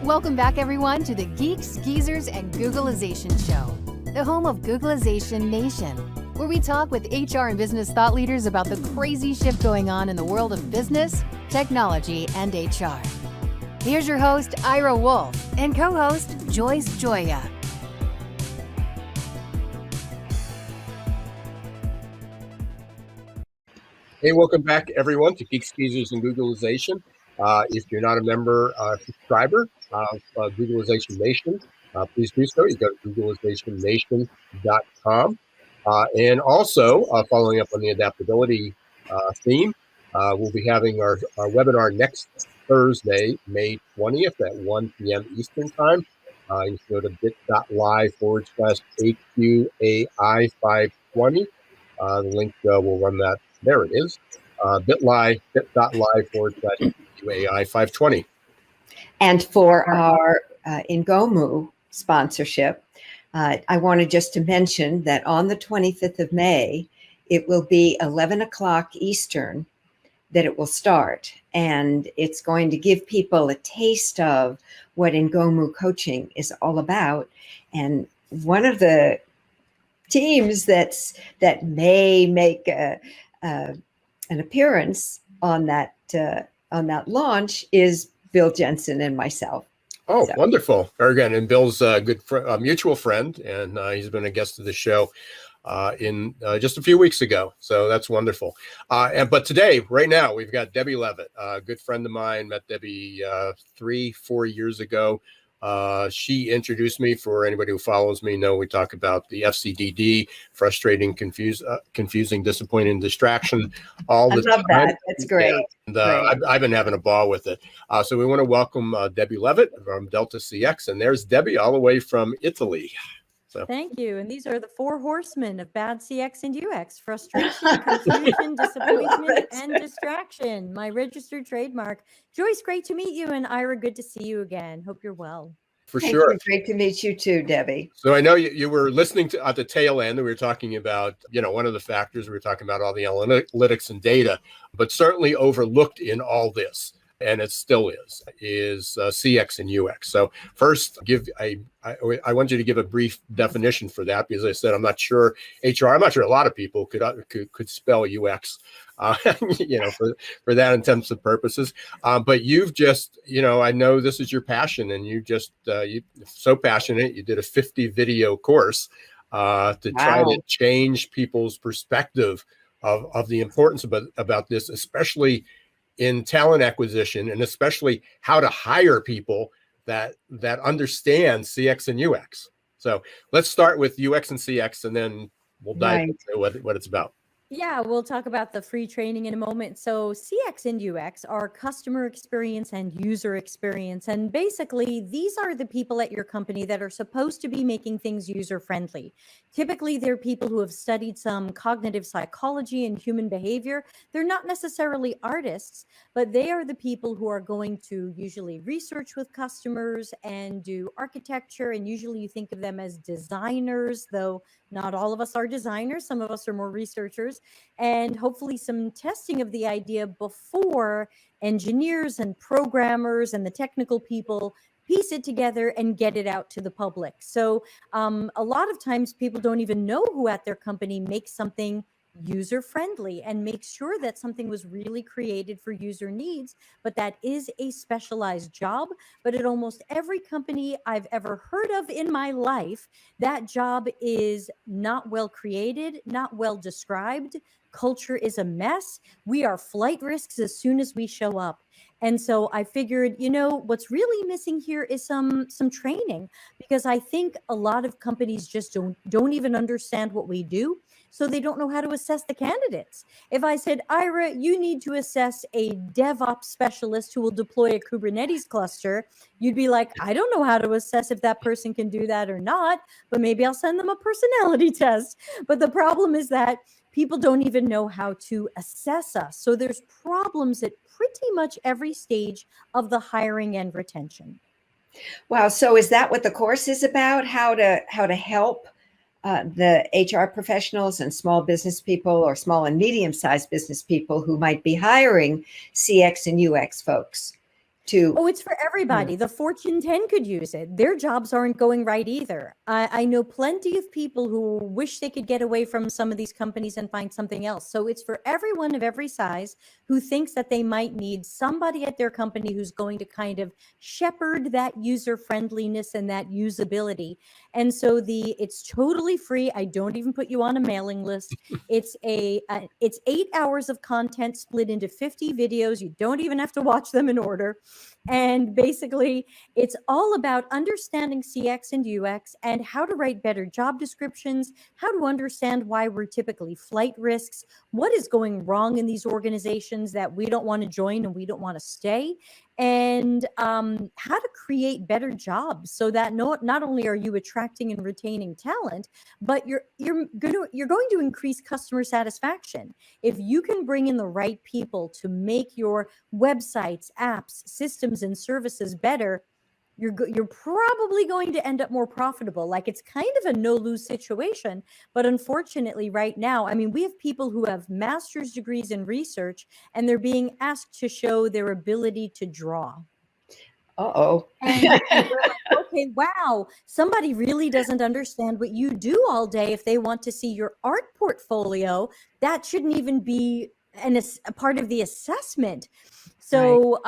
Welcome back, everyone, to the Geeks, Geezers, and Googlization Show, the home of Googlization Nation, where we talk with HR and business thought leaders about the crazy shift going on in the world of business, technology, and HR. Here's your host, Ira Wolfe, and co-host, Joyce Joya. Hey, welcome back, everyone, to Geeks Geezers and Googlization. If you're not a member subscriber of Googlization Nation, please do so. You go to googlizationnation.com. And also, following up on the adaptability theme, we'll be having our webinar next Thursday, May 20th at 1 p.m. Eastern Time. You can go to bit.ly/AQAI520. The link will run that. There it is. bit.ly/AQAI520. And for our Ngomu sponsorship, I wanted just to mention that on the 25th of May, it will be 11 o'clock Eastern that it will start. And it's going to give people a taste of what Ngomu coaching is all about. And one of the teams that may make an appearance on that launch is Bill Jensen and myself. Oh, so. Wonderful. Very good. And Bill's a good mutual friend, and he's been a guest of the show in just a few weeks ago. So that's wonderful. But today, right now, we've got Debbie Levitt, a good friend of mine. Met Debbie 3-4 years ago. She introduced me. For anybody who follows me, know we talk about the FCDD, frustrating, confusing, disappointing, distraction, all the time. I love that. That's great. Yeah. And I've been having a ball with it. So we want to welcome Debbie Levitt from Delta CX. And there's Debbie all the way from Italy. So. Thank you. And these are the 4 horsemen of bad CX and UX: frustration, confusion, disappointment, and distraction. My registered trademark. Joyce, great to meet you. And Ira, good to see you again. Hope you're well. For sure. You. Great to meet you too, Debbie. So I know you were listening to at the tail end. We were talking about, one of the factors, we were talking about all the analytics and data, but certainly overlooked in all this, and it still is CX and UX. So first, I want you to give a brief definition for that, because I said I'm not sure a lot of people could spell UX, for that intents and purposes. But you've just, I know this is your passion, and you're so passionate. You did a 50 video course to try to change people's perspective of the importance about this, especially in talent acquisition, and especially how to hire people that understand CX and UX. So let's start with UX and CX, and then we'll dive into what it's about. Yeah, we'll talk about the free training in a moment. So CX and UX are customer experience and user experience. And basically, these are the people at your company that are supposed to be making things user-friendly. Typically, they're people who have studied some cognitive psychology and human behavior. They're not necessarily artists, but they are the people who are going to usually research with customers and do architecture. And usually you think of them as designers, though not all of us are designers. Some of us are more researchers, and hopefully some testing of the idea before engineers and programmers and the technical people piece it together and get it out to the public. So a lot of times people don't even know who at their company makes something user-friendly and make sure that something was really created for user needs, but that is a specialized job. But at almost every company I've ever heard of in my life, that job is not well created, not well described. Culture is a mess. We are flight risks as soon as we show up. And so I figured, what's really missing here is some training, because I think a lot of companies just don't even understand what we do. So they don't know how to assess the candidates. If I said, Ira, you need to assess a DevOps specialist who will deploy a Kubernetes cluster, you'd be like, I don't know how to assess if that person can do that or not, but maybe I'll send them a personality test. But the problem is that people don't even know how to assess us. So there's problems at pretty much every stage of the hiring and retention. Wow. So is that what the course is about? How to help the HR professionals and small business people, or small and medium-sized business people who might be hiring CX and UX folks? to? Oh, it's for everybody. The Fortune 10 could use it. Their jobs aren't going right either. I know plenty of people who wish they could get away from some of these companies and find something else. So it's for everyone of every size who thinks that they might need somebody at their company who's going to kind of shepherd that user friendliness and that usability. And so it's totally free. I don't even put you on a mailing list. It's it's 8 hours of content split into 50 videos. You don't even have to watch them in order. And basically, it's all about understanding CX and UX and how to write better job descriptions, how to understand why we're typically flight risks, what is going wrong in these organizations that we don't want to join and we don't want to stay, and how to create better jobs so that not only are you attracting and retaining talent, but you're going to increase customer satisfaction. If you can bring in the right people to make your websites, apps, systems, and services better, you're probably going to end up more profitable. Like, it's kind of a no-lose situation. But unfortunately, right now, I mean, we have people who have master's degrees in research, and they're being asked to show their ability to draw. Uh-oh. And we're like, okay, wow, somebody really doesn't understand what you do all day. If they want to see your art portfolio, that shouldn't even be a part of the assessment. So,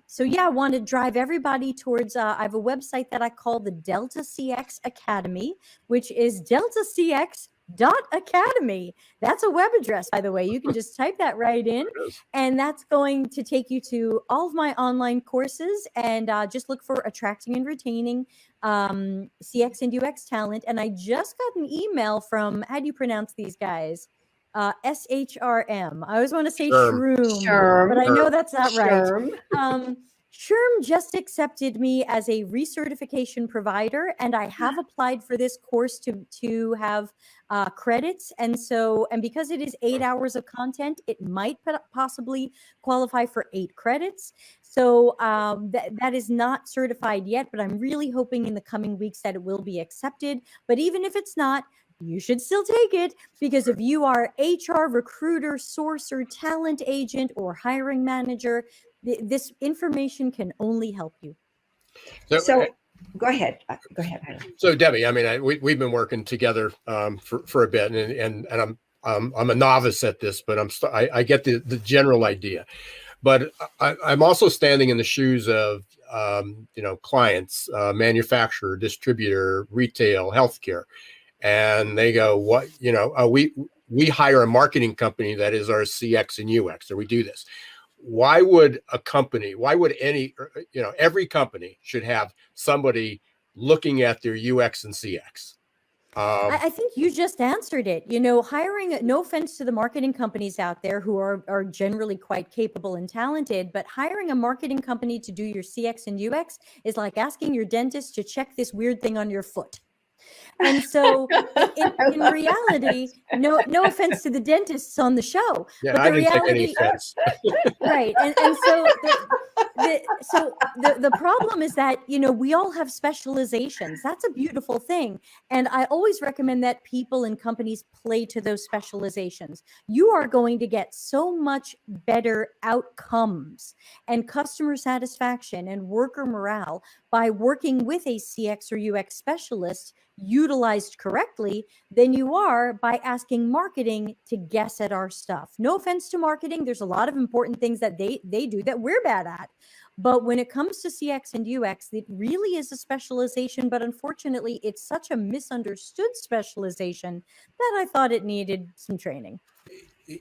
so yeah, I want to drive everybody towards, I have a website that I call the Delta CX Academy, which is deltacx.academy. That's a web address, by the way. You can just type that right in, and that's going to take you to all of my online courses, and just look for attracting and retaining CX and UX talent. And I just got an email from, how do you pronounce these guys? SHRM. I always want to say Shroom, but I know that's not right. Sherm just accepted me as a recertification provider, and I have applied for this course to have credits. And because it is 8 hours of content, it might possibly qualify for 8 credits. So that is not certified yet, but I'm really hoping in the coming weeks that it will be accepted. But even if it's not, you should still take it, because if you are HR, recruiter, sourcer, talent agent, or hiring manager, this information can only help you. So go ahead. Go ahead. So Debbie, I mean, we've been working together for a bit, and I'm a novice at this, but I get the general idea. But I'm also standing in the shoes of clients, manufacturer, distributor, retail, healthcare. And they go, what, we hire a marketing company that is our CX and UX, or we do this. Why would every company should have somebody looking at their UX and CX? I think you just answered it. Hiring, no offense to the marketing companies out there who are generally quite capable and talented, but hiring a marketing company to do your CX and UX is like asking your dentist to check this weird thing on your foot. And so in reality, no offense to the dentists on the show, yeah, but I didn't take any offense. Right. And so the problem is that, we all have specializations. That's a beautiful thing. And I always recommend that people and companies play to those specializations. You are going to get so much better outcomes and customer satisfaction and worker morale by working with a CX or UX specialist utilized correctly than you are by asking marketing to guess at our stuff. No offense to marketing. There's a lot of important things that they do that we're bad at. But when it comes to CX and UX, it really is a specialization. But unfortunately, it's such a misunderstood specialization that I thought it needed some training.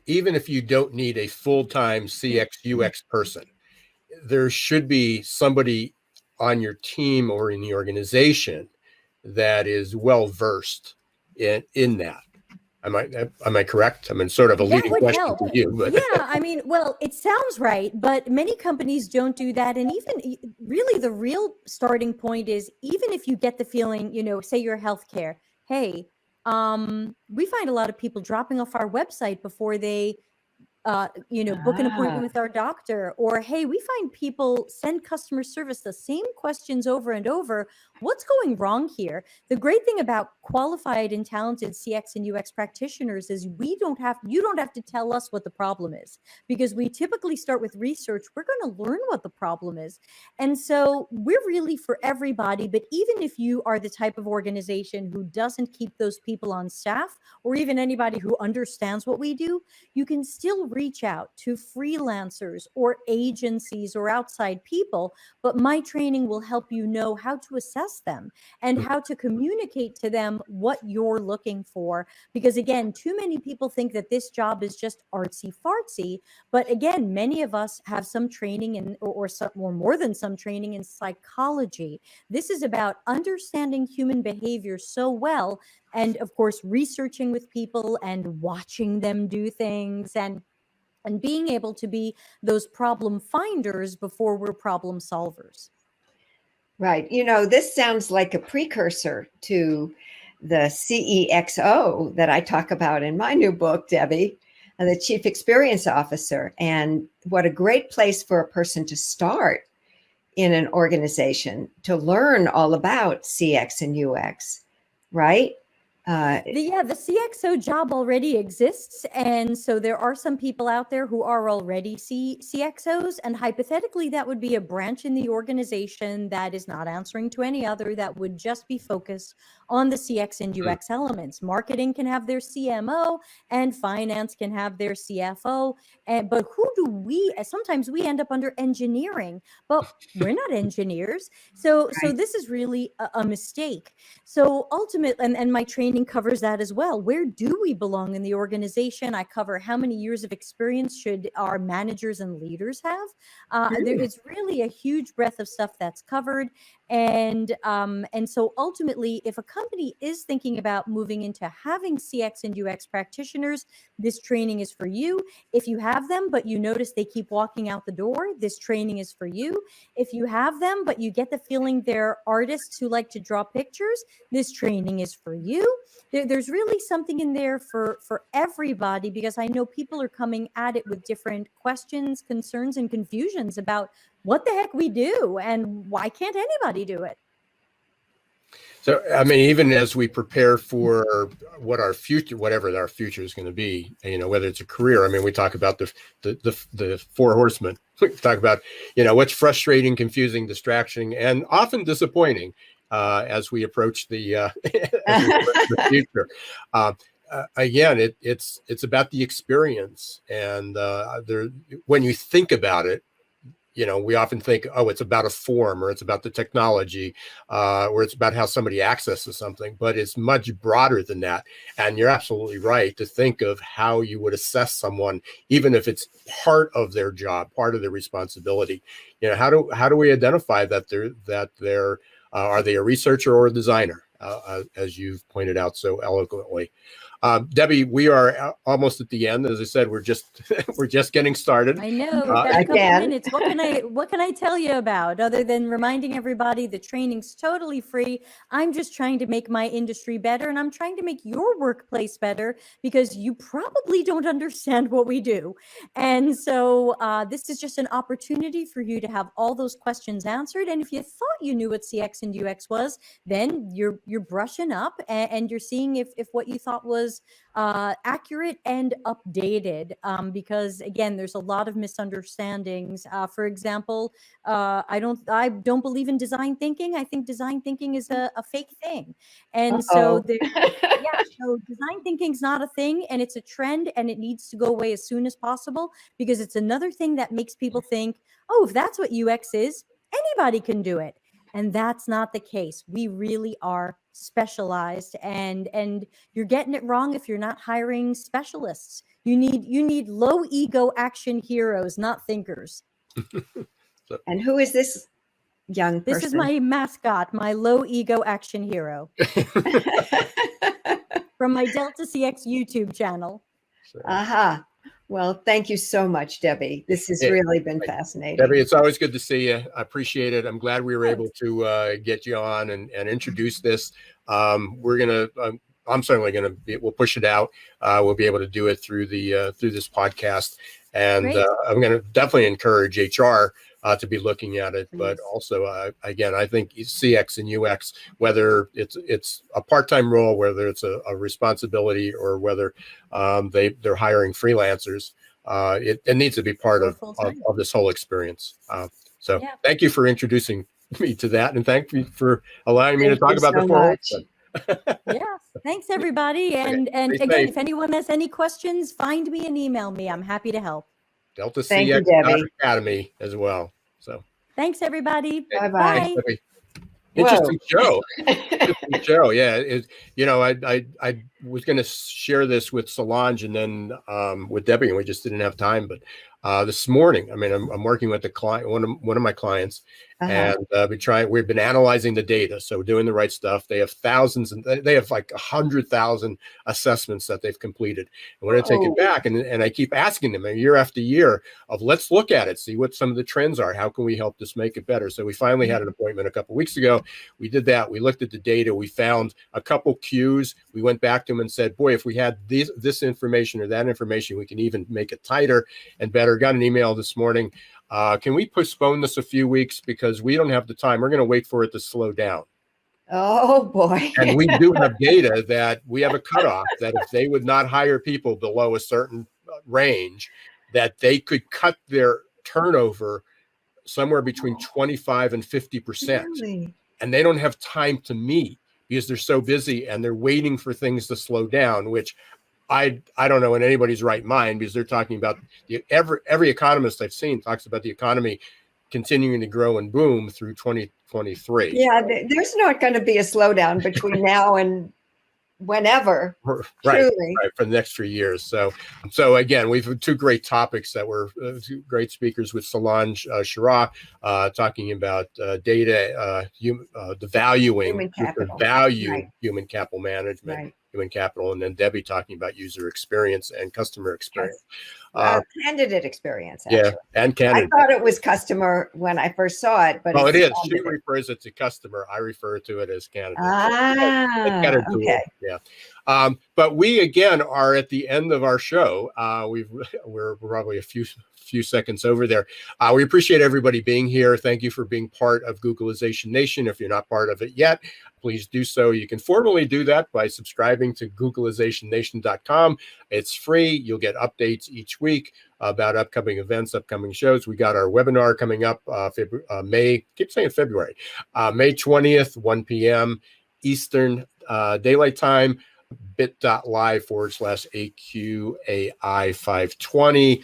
Even if you don't need a full-time CX UX person, there should be somebody on your team or in the organization that is well versed in that. Am I correct? I mean, sort of a leading question to you, but yeah, I mean, well, it sounds right, but many companies don't do that. And even really the real starting point is, even if you get the feeling, say you're healthcare, hey, we find a lot of people dropping off our website before they book an appointment Ah. with our doctor, or, hey, we find people send customer service the same questions over and over. What's going wrong here? The great thing about qualified and talented CX and UX practitioners is you don't have to tell us what the problem is, because we typically start with research. We're going to learn what the problem is. And so we're really for everybody. But even if you are the type of organization who doesn't keep those people on staff, or even anybody who understands what we do, you can still reach out to freelancers or agencies or outside people. But my training will help you know how to assess them and how to communicate to them what you're looking for. Because again, too many people think that this job is just artsy fartsy. But again, many of us have some training in, or more than some training in psychology. This is about understanding human behavior so well, and of course, researching with people and watching them do things, and being able to be those problem finders before we're problem solvers. Right. This sounds like a precursor to the CEXO that I talk about in my new book, Debbie, the Chief Experience Officer. And what a great place for a person to start in an organization to learn all about CX and UX, right? The CXO job already exists. And so there are some people out there who are already CXOs. And hypothetically, that would be a branch in the organization that is not answering to any other, that would just be focused on the CX and UX elements. Marketing can have their CMO, and finance can have their CFO. But who do we, sometimes we end up under engineering, but we're not engineers. So this is really a mistake. So ultimately, and my training covers that as well. Where do we belong in the organization? I cover how many years of experience should our managers and leaders have. It's really a huge breadth of stuff that's covered. And so ultimately, if a company is thinking about moving into having CX and UX practitioners, this training is for you. If you have them, but you notice they keep walking out the door, this training is for you. If you have them, but you get the feeling they're artists who like to draw pictures, this training is for you. There's really something in there for everybody, because I know people are coming at it with different questions, concerns, and confusions about what the heck we do and why can't anybody do it. So, I mean, even as we prepare for what our future, whatever our future is going to be, whether it's a career, I mean, we talk about the four horsemen. We talk about, what's frustrating, confusing, distraction, and often disappointing as we approach the future. Again, it's about the experience, and when you think about it, we often think, oh, it's about a form, or it's about the technology, or it's about how somebody accesses something, but it's much broader than that. And you're absolutely right to think of how you would assess someone, even if it's part of their job, part of their responsibility. How do we identify that they're are they a researcher or a designer, as you've pointed out so eloquently? Debbie, we are almost at the end. As I said, we're just getting started. I know, we've got a couple minutes. What can I tell you about, other than reminding everybody the training's totally free? I'm just trying to make my industry better, and I'm trying to make your workplace better, because you probably don't understand what we do. And so this is just an opportunity for you to have all those questions answered. And if you thought you knew what CX and UX was, then you're brushing up, and you're seeing if what you thought was accurate and updated, because again, there's a lot of misunderstandings. For example, I don't believe in design thinking. I think design thinking is a fake thing, and so so design thinking is not a thing, and it's a trend, and it needs to go away as soon as possible, because it's another thing that makes people think, oh, if that's what UX is, anybody can do it. And that's not the case. We really are specialized, and you're getting it wrong if you're not hiring specialists. You need low ego action heroes, not thinkers. And who is this young person? This is my mascot, my low ego action hero from my Delta CX YouTube channel. Aha. Well, thank you so much, Debbie. This has really been fascinating. Debbie, it's always good to see you. I appreciate it. I'm glad we were able to get you on and introduce this. We're going to I'm certainly going to be, we'll push it out. We'll be able to do it through this podcast. And I'm going to definitely encourage HR to be looking at it. But also, again, I think CX and UX, whether it's a part-time role, whether it's a responsibility, or whether they're hiring freelancers, it needs to be part of this whole experience. So thank you for introducing me to that, and thank you for allowing me to talk about the full. Yes, thanks everybody. And again, if anyone has any questions, find me and email me. I'm happy to help. Delta CX Academy as well. So thanks everybody. Bye-bye. Interesting show. Interesting show. Yeah. I was going to share this with Solange and then with Debbie, and we just didn't have time. But this morning, I mean, I'm working with the client, one of my clients, and we've been analyzing the data. So doing the right stuff. They have thousands, and they have like 100,000 assessments that they've completed. And we're going to take it back, and I keep asking them year after year of, let's look at it, see what some of the trends are. How can we help this make it better? So we finally had an appointment a couple of weeks ago. We did that. We looked at the data. We found a couple cues. We went back to them and said, boy, if we had this information or that information, we can even make it tighter and better. Got an email this morning. Can we postpone this a few weeks because we don't have the time? We're going to wait for it to slow down. Oh, boy. And we do have data that we have a cutoff that if they would not hire people below a certain range, that they could cut their turnover somewhere between 25 and 50%. Really? And they don't have time to meet because they're so busy and they're waiting for things to slow down, which I don't know in anybody's right mind, because they're talking about every economist I've seen talks about the economy continuing to grow and boom through 2023. Yeah, there's not going to be a slowdown between now and whenever. Right, for the next 3 years. So again, we've had two great topics that were two great speakers with Solange Shira talking about data, the valuing, human capital management, human capital, and then Debbie talking about user experience and customer experience. Candidate experience, actually. Yeah, and candidate. I thought it was customer when I first saw it, but it is. She refers it to custer. I refer to it as candidate. Okay. Yeah. But we again are at the end of our show. We're probably a few seconds over there. We appreciate everybody being here. Thank you for being part of Googlization Nation. If you're not part of it yet, please do so. You can formally do that by subscribing to Googlizationnation.com. It's free. You'll get updates each week about upcoming events, upcoming shows. We got our webinar coming up May 20th, 1 p.m. Eastern Daylight Time, bit.ly/AQAI520.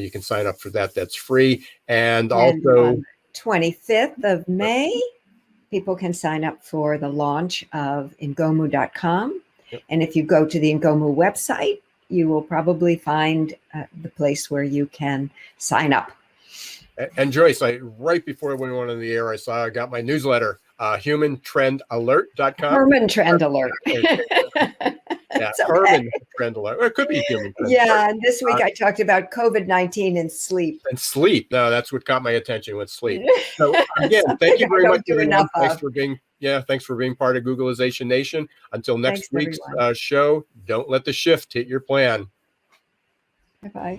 You can sign up for that. That's free. And also on 25th of May, people can sign up for the launch of Ngomu.com. Yep. And if you go to the Ngomu website, you will probably find the place where you can sign up. And Joyce, right before we went on the air, I got my newsletter, humantrendalert.com. Herman Trend Alert. Yeah, Herman Trend Alert. Or it could be human trend alert. And this week I talked about COVID-19 and sleep. And sleep. No, that's what caught my attention with sleep. So again, thank you very much. Thanks for being part of Googlization Nation. Until next week's show, don't let the shift hit your plan. Bye-bye.